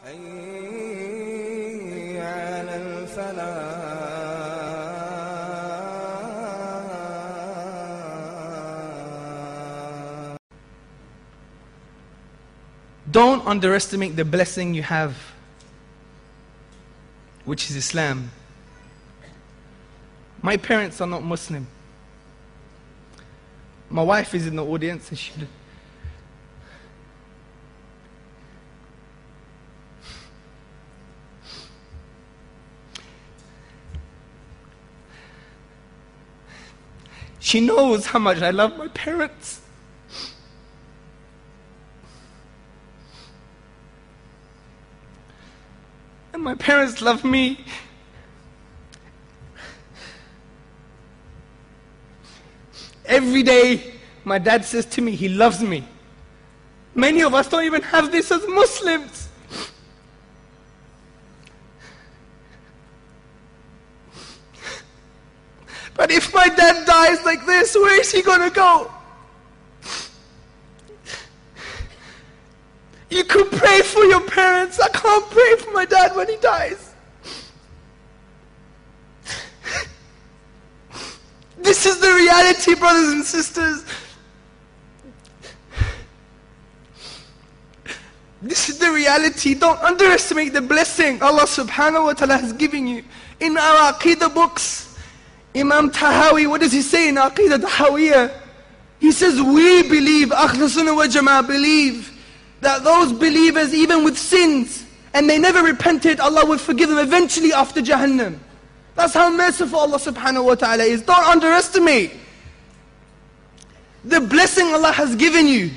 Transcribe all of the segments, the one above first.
حي على الفلاح. Don't underestimate the blessing you have, which is Islam. My parents are not Muslim. My wife is in the audience and she knows how much I love my parents. And my parents love me. Every day, my dad says to me, he loves me. Many of us don't even have this as Muslims. But if my dad dies like this, where is he going to go? You could pray for your parents. I can't pray for my dad when he dies. This is the reality, brothers and sisters. This is the reality. Don't underestimate the blessing Allah subhanahu wa ta'ala has given you. In our Aqidah books, Imam Tahawi, what does he say in Aqidah Tahawiyah? He says, we believe, Ahl Sunnah wa Jama'ah believe, that those believers, even with sins, and they never repented, Allah will forgive them eventually after Jahannam. That's how merciful Allah subhanahu wa ta'ala is. Don't underestimate the blessing Allah has given you.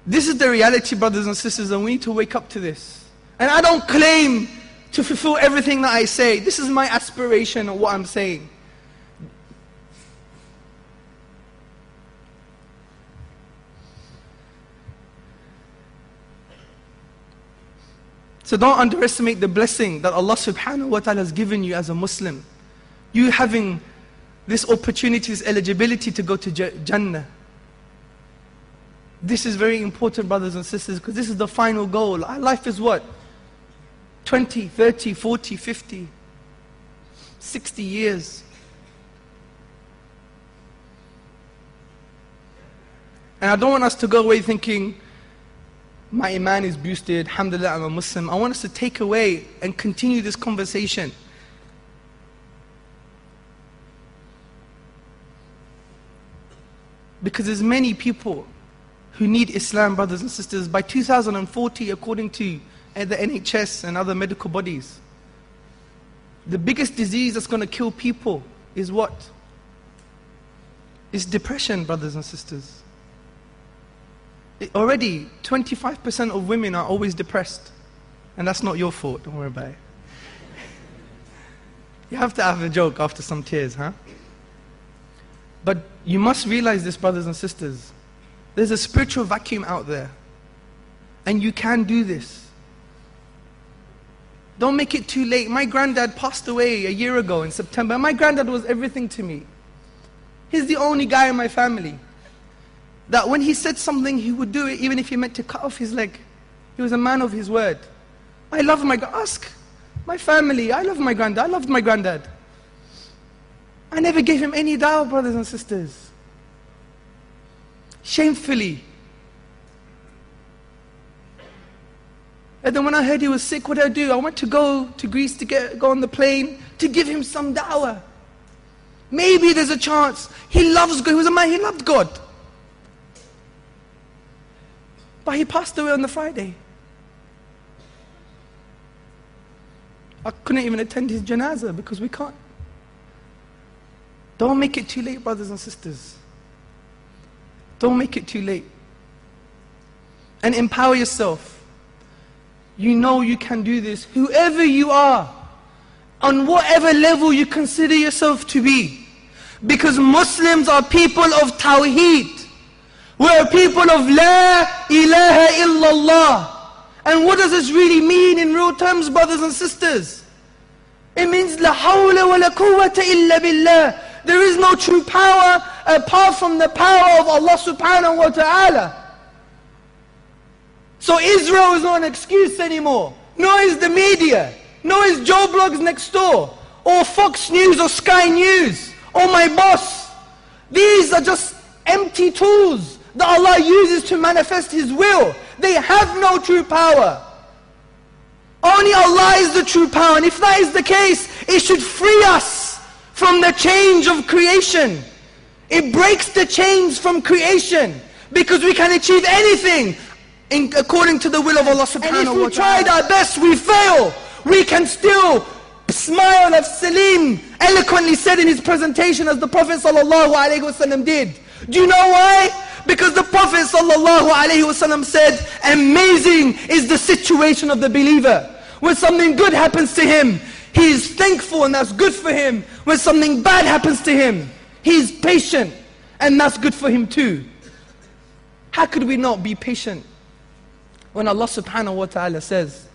This is the reality, brothers and sisters, and we need to wake up to this. And I don't claim to fulfill everything that I say. This is my aspiration of what I'm saying. So don't underestimate the blessing that Allah subhanahu wa ta'ala has given you as a Muslim. You having this opportunity, this eligibility to go to Jannah. This is very important, brothers and sisters, because this is the final goal. Our life is what? 20, 30, 40, 50, 60 years. And I don't want us to go away thinking, my iman is boosted, alhamdulillah, I'm a Muslim. I want us to take away and continue this conversation. Because there's many people who need Islam, brothers and sisters. By 2040, according to the NHS and other medical bodies, the biggest disease that's going to kill people is what? It's depression, brothers and sisters. Already, 25% of women are always depressed. And that's not your fault, don't worry about it. You have to have a joke after some tears, huh? But you must realize this, brothers and sisters. There's a spiritual vacuum out there. And you can do this. Don't make it too late. My granddad passed away a year ago in September. My granddad was everything to me. He's the only guy in my family that when he said something, he would do it, even if he meant to cut off his leg. He was a man of his word. I love my, ask my family, I love my granddad, I loved my granddad. I never gave him any dawah, brothers and sisters. Shamefully. And then when I heard he was sick, what did I do? I went to go to Greece to go on the plane to give him some dawah. Maybe there's a chance. He loves God. He was a man, he loved God. But he passed away on the Friday. I couldn't even attend his janazah because we can't. Don't make it too late, brothers and sisters. Don't make it too late. And empower yourself. You know you can do this. Whoever you are, on whatever level you consider yourself to be. Because Muslims are people of Tawheed. We're a people of La ilaha illallah. And what does this really mean in real terms, brothers and sisters? It means La hawla wa la quwwata illa billah. there is no true power apart from the power of Allah subhanahu wa ta'ala. So Israel is not an excuse anymore. Nor is the media. Nor is Joe Blogs next door. Or Fox News or Sky News. Or my boss. These are just empty tools that Allah uses to manifest His will. They have no true power. Only Allah is the true power. And if that is the case, it should free us from the change of creation. It breaks the chains from creation. Because we can achieve anything according to the will of Allah subhanahu wa ta'ala. And if we tried our best, we fail. We can still smile, as Salim eloquently said in his presentation, as the Prophet sallallahu alaihi wasallam did. Do you know why? Because the Prophet sallallahu alaihi wasallam said, amazing is the situation of the believer. When something good happens to him, he is thankful and that's good for him. When something bad happens to him, he is patient and that's good for him too. How could we not be patient when Allah subhanahu wa ta'ala says,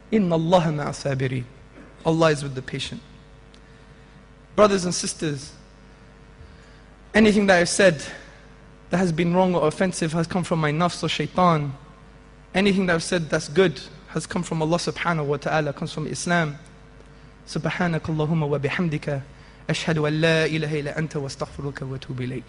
Inna Allah ma'a sabirin. Allah is with the patient. Brothers and sisters, anything that I've said that has been wrong or offensive has come from my nafs or shaitan. Anything that I've said that's good has come from Allah subhanahu wa ta'ala, comes from Islam. Subhanakallahumma wa bihamdika ashhadu an la ilaha illa anta wa astaghfiruka wa atubu ilayk.